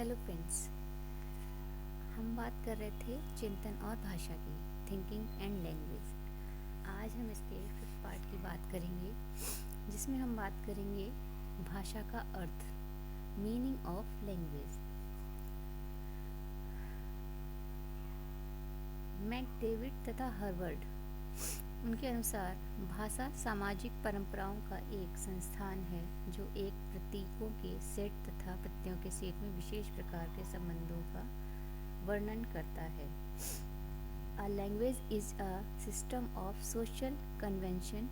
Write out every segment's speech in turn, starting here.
Hello friends, हम बात कर रहे थे चिंतन और भाषा की, थिंकिंग एंड लैंग्वेज। आज हम इसके फिफ्थ पार्ट की बात करेंगे, जिसमें हम बात करेंगे भाषा का अर्थ, मीनिंग ऑफ लैंग्वेज। मैकडेविड तथा हर्वर्ड, उनके अनुसार भाषा सामाजिक परंपराओं का एक संस्थान है जो एक प्रतीकों के सेट तथा प्रत्ययों के सेट में विशेष प्रकार के संबंधों का वर्णन करता है। A language is a system of social convention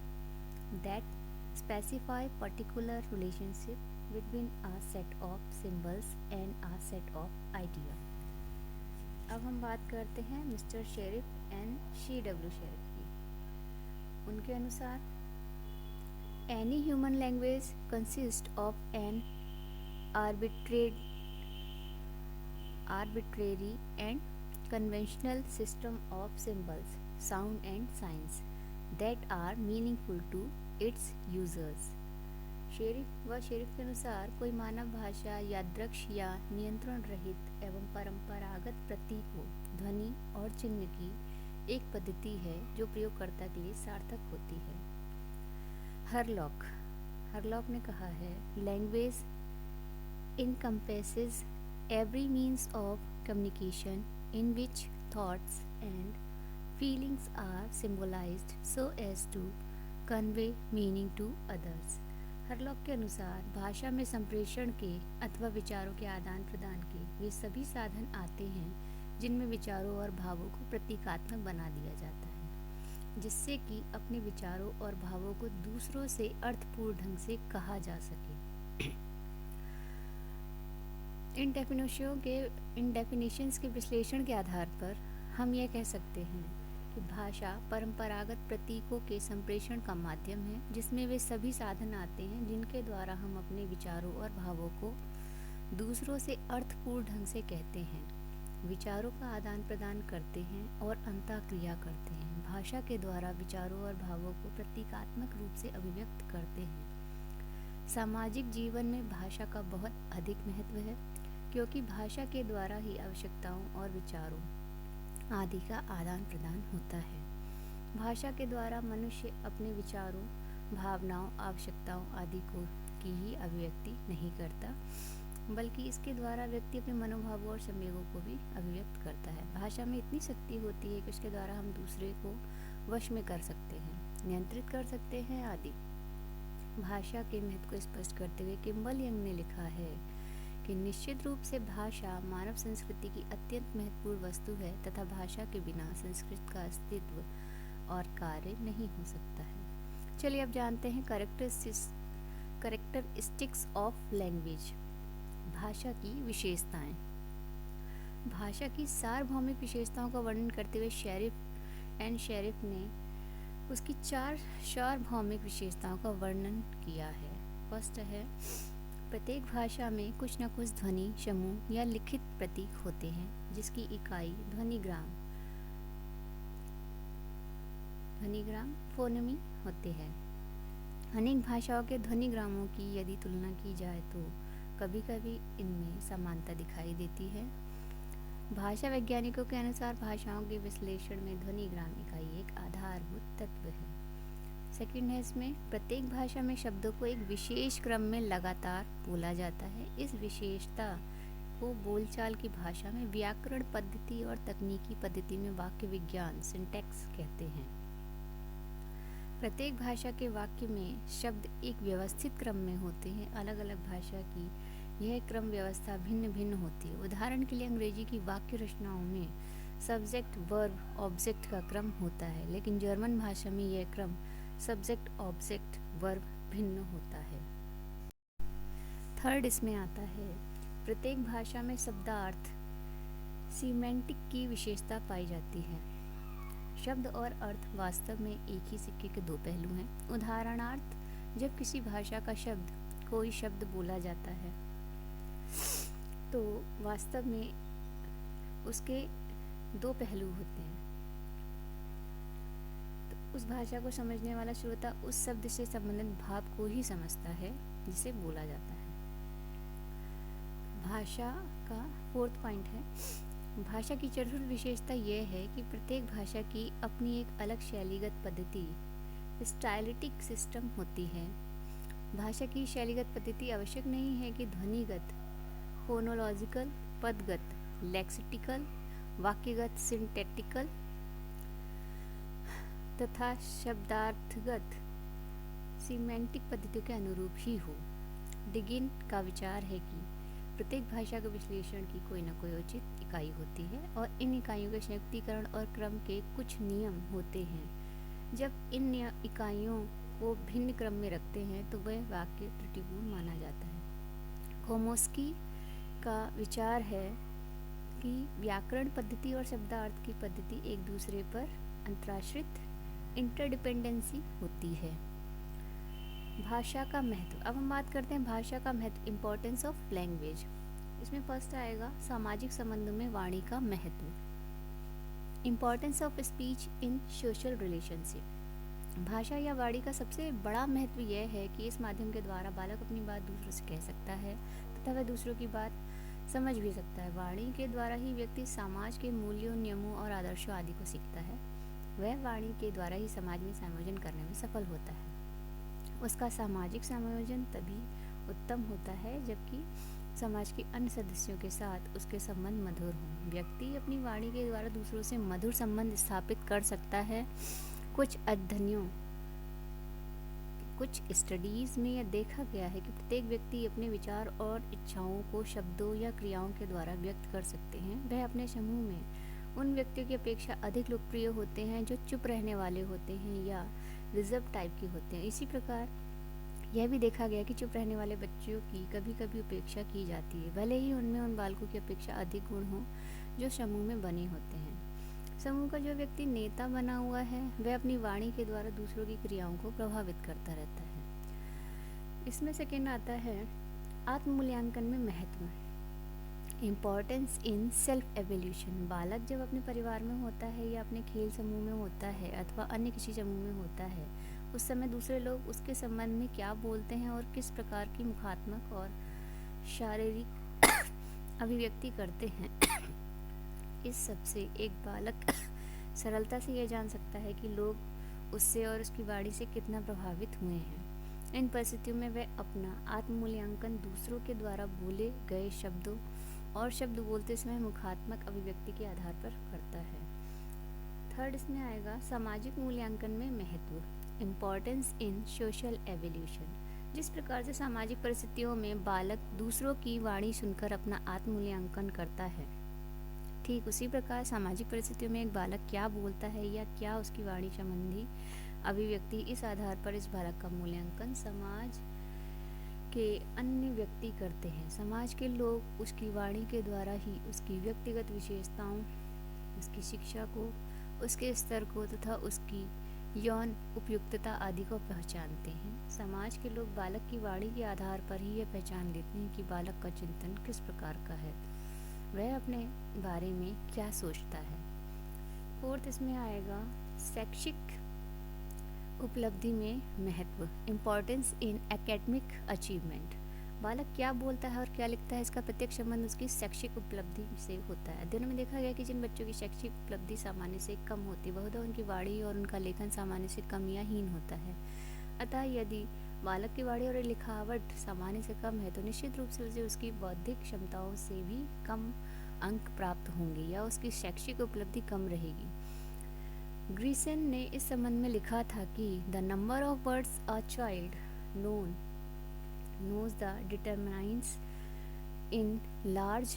that specify particular relationship between a set of symbols and a set of idea। अब हम बात करते हैं mister sheriff and C.W. Sheriff की। उनके अनुसार any human language consists of an arbitrary and conventional system of symbols, sound and signs that are meaningful to its users। Sheriff के अनुसार कोई मानव भाषा यादृक्ष या नियंत्रण रहित एवं परंपरागत प्रतीकों, ध्वनि और चिन्ह की एक पद्धति है जो प्रयोगकर्ता के लिए सार्थक होती है। हरलॉक ने कहा है, language encompasses every means of communication in which thoughts and feelings are symbolized so as to convey meaning to others। Hurlock के अनुसार भाषा में संप्रेषण के अथवा विचारों के आदान प्रदान के वे सभी साधन आते हैं जिनमें विचारों और भावों को प्रतीकात्मक बना दिया जाता है, जिससे कि अपने विचारों और भावों को दूसरों से अर्थपूर्ण ढंग से कहा जा सके। इन डेफिनेशंस के विश्लेषण के आधार पर हम यह कह सकते हैं कि भाषा परंपरागत प्रतीकों के संप्रेषण का माध्यम है, जिसमें वे सभी साधन आते हैं जिनके द्वारा हम अपने विचारों और भावों को दूसरों से अर्थपूर्ण ढंग से कहते हैं, विचारों का आदान प्रदान करते हैं और अंतःक्रिया करते हैं। भाषा के द्वारा विचारों और भावों को प्रतीकात्मक रूप से अभिव्यक्त करते हैं। सामाजिक जीवन में भाषा का बहुत अधिक महत्व है, क्योंकि भाषा के द्वारा ही आवश्यकताओं और विचारों आदि का आदान प्रदान होता है। भाषा के द्वारा मनुष्य अपने विचारों, भावनाओं, आवश्यकताओं आदि को की ही अभिव्यक्ति नहीं करता, बल्कि इसके द्वारा व्यक्ति अपने मनोभावों और संवेगों को भी अभिव्यक्त करता है। भाषा में इतनी शक्ति होती है कि उसके द्वारा हम दूसरे को वश में कर सकते हैं, नियंत्रित कर सकते हैं आदि। भाषा के महत्व को स्पष्ट करते हुए किम्बल यंग ने लिखा है कि निश्चित रूप से भाषा मानव संस्कृति की अत्यंत महत्वपूर्ण वस्तु है तथा भाषा के बिना संस्कृति का अस्तित्व और कार्य नहीं हो सकता है। चलिए अब जानते हैं कैरेक्टरिस्टिक्स ऑफ लैंग्वेज, भाषा की विशेषताएं। भाषा की सार्वभौमिक विशेषताओं का वर्णन करते हुए शेरिफ ने उसकी 4 सार्वभौमिक विशेषताओं का वर्णन किया है। फर्स्ट है, प्रत्येक भाषा में कुछ न कुछ ध्वनि समूह या लिखित प्रतीक होते हैं जिसकी इकाई ध्वनिग्राम फोनेमी होते हैं। अनेक भाषाओं के ध्वनिग्रामों की यदि तुलना की जाए तो कभी कभी इनमें समानता दिखाई देती है। भाषा वैज्ञानिकों के अनुसार भाषाओं के विश्लेषण में ध्वनिग्राम इकाई एक आधारभूत तत्व है। सेकंड है, इसमें प्रत्येक भाषा में शब्दों को एक विशेष क्रम में लगातार बोला जाता है। इस विशेषता को बोलचाल की भाषा में व्याकरण पद्धति और तकनीकी पद्धति में वाक्य विज्ञान सिंटैक्स कहते हैं। प्रत्येक भाषा के वाक्य में शब्द एक व्यवस्थित क्रम में होते हैं। अलग अलग भाषा की यह क्रम व्यवस्था भिन्न भिन्न होती है। उदाहरण के लिए अंग्रेजी की वाक्य रचनाओं में सब्जेक्ट, वर्ब, ऑब्जेक्ट का क्रम होता है, लेकिन जर्मन भाषा में यह क्रम सब्जेक्ट, ऑब्जेक्ट, वर्ब भिन्न होता है। थर्ड इसमें आता है, प्रत्येक भाषा में शब्दार्थ सीमेंटिक की विशेषता पाई जाती है। शब्द और अर्थ वास्तव में एक ही सिक्के के 2 पहलू हैं। उदाहरणार्थ, जब किसी भाषा का कोई शब्द बोला जाता है तो वास्तव में उसके 2 पहलू होते हैं। उस भाषा को समझने वाला श्रोता उस शब्द से संबंधित भाव को ही समझता है जिसे बोला जाता है। भाषा का फोर्थ पॉइंट है, भाषा की चतुर्थ विशेषता यह है कि प्रत्येक भाषा की अपनी एक अलग शैलीगत पद्धति स्टाइलिटिक सिस्टम होती है। भाषा की शैलीगत पद्धति आवश्यक नहीं है कि ध्वनिगत, फोनोलॉजिकल, पदगत, लेक्सिटिकल, वाक्यगत, सिंटैक्टिकल तथा शब्दार्थगत सीमेंटिक पद्धतियों के अनुरूप ही हो। डिगिन का विचार है कि प्रत्येक भाषा के विश्लेषण की कोई न कोई उचित इकाई होती है और इन इकाइयों के संयुक्तीकरण और क्रम के कुछ नियम होते हैं। जब इन इकाइयों को भिन्न क्रम में रखते हैं तो वह वाक्य त्रुटिपूर्ण माना जाता है। खोमोस्की का विचार है कि व्याकरण पद्धति और शब्दार्थ की पद्धति एक दूसरे पर अंतराश्रित इंटरडिपेंडेंसी होती है। भाषा का महत्व। अब हम बात करते हैं भाषा का महत्व, इम्पोर्टेंस ऑफ लैंग्वेज। इसमें फर्स्ट आएगा सामाजिक संबंधों में वाणी का महत्व, importance of speech in social relationship. भाषा या वाणी का सबसे बड़ा महत्व यह है कि इस माध्यम के द्वारा बालक अपनी बात दूसरों से कह सकता है तथा वह दूसरों की बात समझ भी सकता है। वाणी के द्वारा ही व्यक्ति समाज के मूल्यों, नियमों और आदर्शों आदि को सीखता है। वह वाणी के द्वारा ही समाज में समायोजन करने में सफल होता है। उसका सामाजिक समायोजन तभी उत्तम होता है जबकि समाज के अन्य सदस्यों के साथ उसके संबंध मधुर हों। व्यक्ति अपनी वाणी के द्वारा दूसरों से मधुर संबंध स्थापित कर सकता है। कुछ अध्ययनों, कुछ स्टडीज़ में यह देखा गया है कि प्रत्येक व्यक्ति अपने विचार और इच्छाओं को शब्दों या क्रियाओं के द्वारा व्यक्त कर सकते हैं। वह अपने समूह में उन व्यक्तियों की अपेक्षा अधिक लोकप्रिय होते हैं जो चुप रहने वाले होते हैं या रिजर्व टाइप के होते हैं। इसी प्रकार यह भी देखा गया कि चुप रहने वाले बच्चों की कभी कभी उपेक्षा की जाती है, भले ही उनमें उन बालकों की अपेक्षा अधिक गुण हों जो समूह में बने होते हैं। समूह का जो व्यक्ति नेता बना हुआ है वह अपनी वाणी के द्वारा दूसरों की क्रियाओं को प्रभावित करता रहता है। इसमें सेकेंड आता है आत्ममूल्यांकन में महत्व, इम्पोर्टेंस इन सेल्फ एवोल्यूशन। बालक जब अपने परिवार में होता है या अपने खेल समूह में होता है अथवा अन्य किसी समूह में होता है, उस समय दूसरे लोग उसके संबंध में क्या बोलते हैं और किस प्रकार की मुखात्मक और शारीरिक अभिव्यक्ति करते हैं, इस सब से एक बालक सरलता से यह जान सकता है कि लोग उससे और उसकी वाणी से कितना प्रभावित हुए हैं। इन परिस्थितियों में वह अपना आत्ममूल्यांकन दूसरों के द्वारा बोले गए शब्दों और शब्द बोलते समय मुखात्मक अभिव्यक्ति के आधार पर करता है। थर्ड इसमें आएगा सामाजिक मूल्यांकन में महत्व, इम्पोर्टेंस इन सोशल एवोल्यूशन। जिस प्रकार से सामाजिक परिस्थितियों में बालक दूसरों की वाणी सुनकर अपना आत्ममूल्यांकन करता है, ठीक उसी प्रकार सामाजिक परिस्थितियों में एक बालक क्या बोलता है या क्या उसकी वाणी संबंधी अभिव्यक्ति, इस आधार पर इस बालक का मूल्यांकन समाज के अन्य व्यक्ति करते हैं। समाज के लोग उसकी वाणी के द्वारा ही उसकी व्यक्तिगत विशेषताओं, उसकी शिक्षा को, उसके स्तर को तथा उसकी यौन उपयुक्तता आदि को पहचानते हैं। समाज के लोग बालक की वाणी के आधार पर ही यह पहचान लेते हैं कि बालक का चिंतन किस प्रकार का है, वह अपने बारे में क्या सोचता है। फोर्थ इसमें आएगा शैक्षिक उपलब्धि में महत्व, इम्पोर्टेंस इन एकेडमिक अचीवमेंट। बालक क्या बोलता है और क्या लिखता है, इसका प्रत्यक्ष संबंध उसकी शैक्षिक उपलब्धि से होता है। अध्ययनों में देखा गया कि जिन बच्चों की शैक्षिक उपलब्धि सामान्य से कम होती है, बहुधा उनकी वाणी और उनका लेखन सामान्य से कम या हीन होता है। अतः यदि बालक की वाणी और लिखावट सामान्य से कम है तो निश्चित रूप से उसे उसकी बौद्धिक क्षमताओं से भी कम अंक प्राप्त होंगे या उसकी शैक्षिक उपलब्धि कम रहेगी। ग्रीसन ने इस संबंध में लिखा था कि the number of words a child knows the determines in large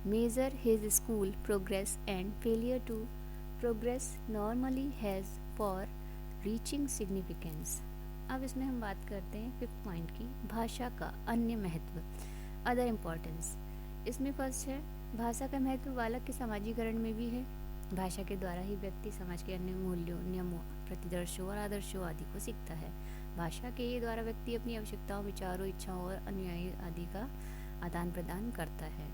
measure his school progress and failure to progress normally has for reaching significance। अब इसमें हम बात करते हैं फिफ्थ पॉइंट की, भाषा का अन्य महत्व, अदर इम्पोर्टेंस। इसमें फर्स्ट है भाषा का महत्व बालक के समाजीकरण में भी है। भाषा के द्वारा ही व्यक्ति समाज के अन्य मूल्यों, नियमों, प्रतिदर्शों और आदर्शों आदि को सीखता है। भाषा के ही द्वारा व्यक्ति अपनी आवश्यकताओं, विचारों, इच्छाओं और अनुयायी आदि का आदान प्रदान करता है।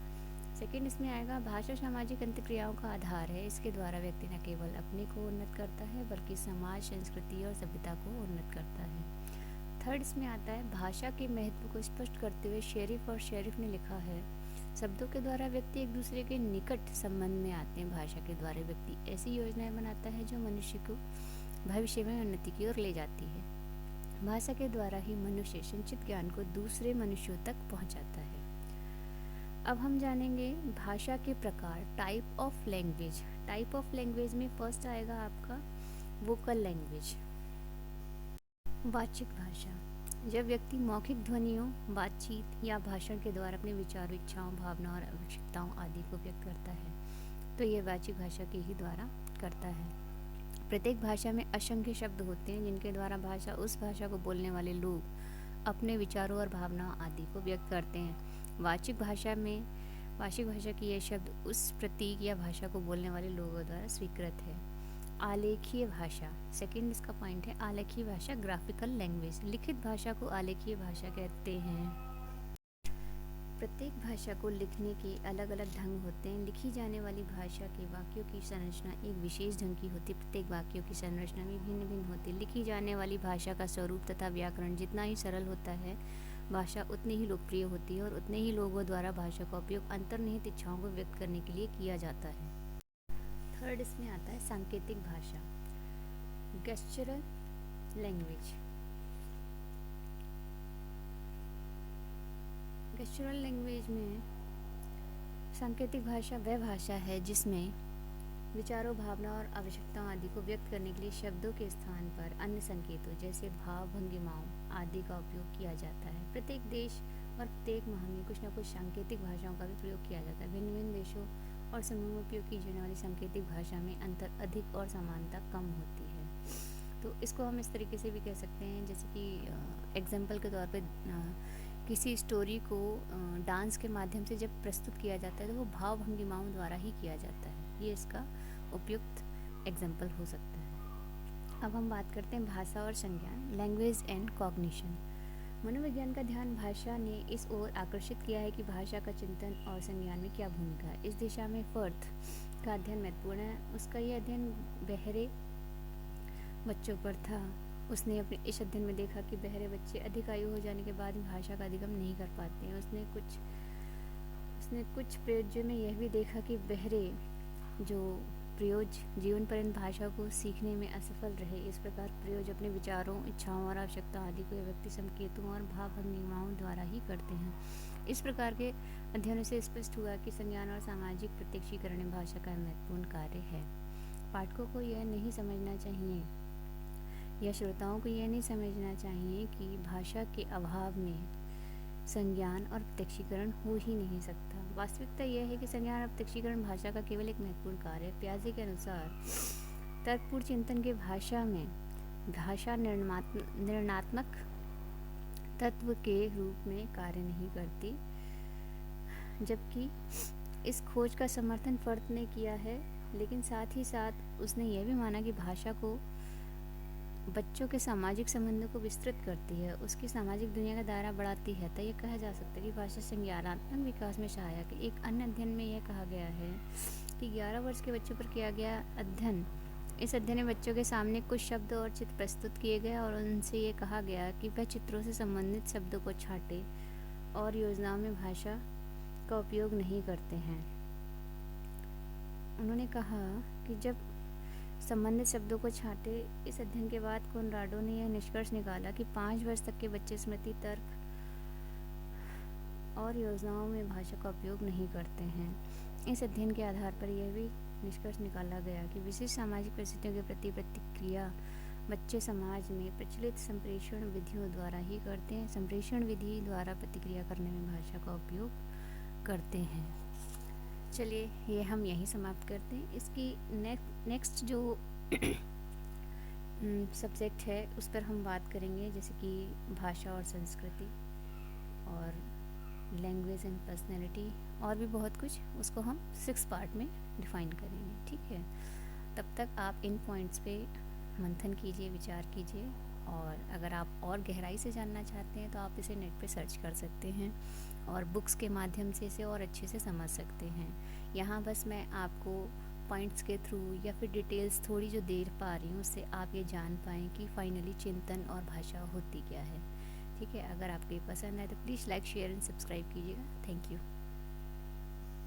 सेकंड इसमें आएगा भाषा सामाजिक अंतक्रियाओं का आधार है। इसके द्वारा व्यक्ति न केवल अपने को उन्नत करता है बल्कि समाज, संस्कृति और सभ्यता को उन्नत करता है। थर्ड इसमें आता है भाषा के महत्व को स्पष्ट करते हुए शेरिफ और शेरिफ ने लिखा है, शब्दों के द्वारा व्यक्ति एक दूसरे के निकट संबंध में आते हैं। भाषा के द्वारा व्यक्ति ऐसी योजनाएं बनाता है जो मनुष्य को भविष्य में उन्नति की ओर ले जाती है। भाषा के द्वारा ही मनुष्य संचित ज्ञान को दूसरे मनुष्यों तक पहुंचाता है। अब हम जानेंगे भाषा के प्रकार, type of language. Type of language में फर्स्ट आएगा आपका वोकल लैंग्वेज, वाचिक भाषा। जब व्यक्ति मौखिक ध्वनियों, बातचीत या भाषण के द्वारा अपने विचारों, इच्छाओं, भावनाओं और आवश्यकताओं आदि को व्यक्त करता है तो यह वाचिक भाषा के ही द्वारा करता है। प्रत्येक भाषा में असंख्य शब्द होते हैं जिनके द्वारा उस भाषा को बोलने वाले लोग अपने विचारों और भावनाओं आदि को व्यक्त करते हैं। वाचिक भाषा की यह शब्द उस प्रतीक या भाषा को बोलने वाले लोगों द्वारा स्वीकृत है। आलेखीय भाषा, सेकंड इसका पॉइंट है आलेखीय भाषा, ग्राफिकल लैंग्वेज। लिखित भाषा को आलेखीय भाषा कहते हैं। प्रत्येक भाषा को लिखने के अलग अलग ढंग होते हैं। लिखी जाने वाली भाषा के वाक्यों की संरचना एक विशेष ढंग की होती है। प्रत्येक वाक्यों की संरचना भी भिन्न भिन्न होती है। लिखी जाने वाली भाषा का स्वरूप तथा व्याकरण जितना ही सरल होता है, भाषा उतनी ही लोकप्रिय होती है और उतने ही लोगों द्वारा भाषा का उपयोग अंतर्निहित इच्छाओं को व्यक्त करने के लिए किया जाता है। थर्ड इसमें आता है सांकेतिक भाषा, गेस्चरल लैंग्वेज। गेस्चरल लैंग्वेज में सांकेतिक भाषा वह भाषा है जिसमें विचारों, भावना और आवश्यकताओं आदि को व्यक्त करने के लिए शब्दों के स्थान पर अन्य संकेतों जैसे भाव, भंगिमाओं आदि का उपयोग किया जाता है। प्रत्येक देश और प्रत्येक माह में कुछ न कुछ सांकेतिक भाषाओं का भी प्रयोग किया जाता है। भिन्न भिन्न देशों और समूह में उपयोग की जाने वाली सांकेतिक भाषा में अंतर अधिक और समानता कम होती है। तो इसको हम इस तरीके से भी कह सकते हैं, जैसे कि एग्जाम्पल के तौर पे किसी स्टोरी को डांस के माध्यम से जब प्रस्तुत किया जाता है तो वो भाव भंगिमाओं द्वारा ही किया जाता है। ये इसका उपयुक्त एग्जाम्पल हो सकता है। अब हम बात करते हैं भाषा और संज्ञान, लैंग्वेज एंड कॉग्निशन। मनोविज्ञान का ध्यान भाषा ने इस ओर आकर्षित किया है कि भाषा का चिंतन और संज्ञान में क्या भूमिका है। इस दिशा में फर्थ का अध्ययन महत्वपूर्ण है। उसका यह अध्ययन बहरे बच्चों पर था। उसने अपने इस अध्ययन में देखा कि बहरे बच्चे अधिक आयु हो जाने के बाद भी भाषा का अधिगम नहीं कर पाते हैं। उसने कुछ प्रयोज्यों में यह भी देखा कि बहरे जो प्रयोज जीवन पर्यंत भाषा को सीखने में असफल रहे। इस प्रकार प्रयोज अपने विचारों, इच्छाओं और आवश्यकताओं आदि को व्यक्ति संकेतों और भाव भंगिमाओं द्वारा ही करते हैं। इस प्रकार के अध्ययनों से स्पष्ट हुआ कि संज्ञान और सामाजिक प्रत्यक्षीकरण में भाषा का महत्वपूर्ण कार्य है। पाठकों को यह नहीं समझना चाहिए या श्रोताओं को यह नहीं समझना चाहिए कि भाषा के अभाव में संज्ञान और प्रत्यक्षीकरण हो ही नहीं सकता। वास्तविकता यह है कि संज्ञान और प्रत्यक्षीकरण भाषा का केवल एक महत्वपूर्ण कार्य है। प्याजे के अनुसार तर्कपूर्ण चिंतन के भाषा में भाषा निर्णयात्मक तत्व के रूप में कार्य नहीं करती, जबकि इस खोज का समर्थन फर्थ ने किया है। लेकिन साथ ही साथ उसने यह भी माना कि भाषा को बच्चों के सामाजिक संबंधों को विस्तृत करती है, उसकी सामाजिक दुनिया का दायरा बढ़ाती है। तो यह कहा जा सकता है कि भाषा संज्ञानात्मक विकास में सहायक है। एक अन्य अध्ययन में यह कहा गया है कि 11 वर्ष के बच्चों पर किया गया अध्ययन, इस अध्ययन में बच्चों के सामने कुछ शब्द और चित्र प्रस्तुत किए गए और उनसे ये कहा गया कि वह चित्रों से संबंधित शब्दों को छांटे और योजनाओं में भाषा का उपयोग नहीं करते हैं। उन्होंने कहा कि जब संबंधित शब्दों को छांटे। इस अध्ययन के बाद कोनराडो ने यह निष्कर्ष निकाला कि 5 वर्ष तक के बच्चे स्मृति, तर्क और योजनाओं में भाषा का उपयोग नहीं करते हैं। इस अध्ययन के आधार पर यह भी निष्कर्ष निकाला गया कि विशिष्ट सामाजिक परिस्थितियों के प्रति प्रतिक्रिया बच्चे समाज में प्रचलित संप्रेषण विधियों द्वारा ही करते हैं। संप्रेषण विधि द्वारा प्रतिक्रिया करने में भाषा का उपयोग करते हैं। चलिए ये हम यहीं समाप्त करते हैं। इसकी नेक्स्ट जो सब्जेक्ट है उस पर हम बात करेंगे, जैसे कि भाषा और संस्कृति और लैंग्वेज एंड पर्सनैलिटी और भी बहुत कुछ, उसको हम 6 पार्ट में डिफ़ाइन करेंगे। ठीक है, तब तक आप इन पॉइंट्स पे मंथन कीजिए, विचार कीजिए, और अगर आप और गहराई से जानना चाहते हैं तो आप इसे नेट पे सर्च कर सकते हैं और बुक्स के माध्यम से इसे और अच्छे से समझ सकते हैं। यहाँ बस मैं आपको पॉइंट्स के थ्रू या फिर डिटेल्स थोड़ी जो दे पा रही हूँ, उससे आप ये जान पाएँ कि फाइनली चिंतन और भाषा होती क्या है। ठीक है, अगर आपको ये पसंद आए तो please like, share and subscribe कीजिएगा। Thank you.